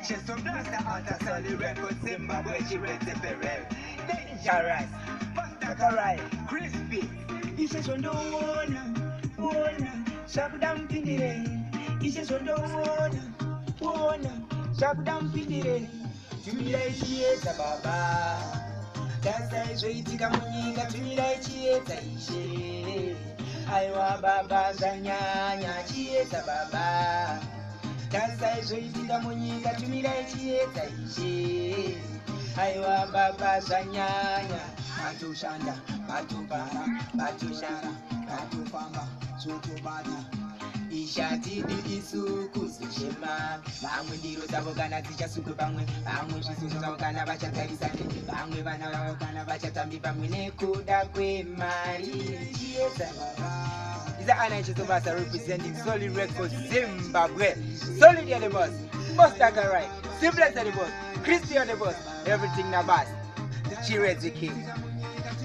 She's so blaster out of solid record, Zimbabwe, she ready for real. Dangerous, Pastakarai, crispy. He says, on the one, shut down Pindire. He says, on the one, shut down Pindire. Tumira ichieta baba. Dasa izoitika munyika, tumira ichieta ishe. Aiwa baba zanyanya, chieta baba. Dasa izoitika munyika, tumira ichieta ishe. Aiwa baba zanyanya. Batushanda, batubara, batushara, batufamba, sutubata. Ishati di isuku sushema. Bamwe ndiro zabogana zichasuku bamwe. Bamwe zvisusu zvabogana vachatarisane. Bamwe vana vabogana vachatambi pamwe nekuda kwemari. Chiesa baba. Is that Anna Chitobasa representing Solid Records Zimbabwe? Solid are the boss. Pastakarai. Simplex are the boss. Christy are the boss. Everything na boss. Chirezi King.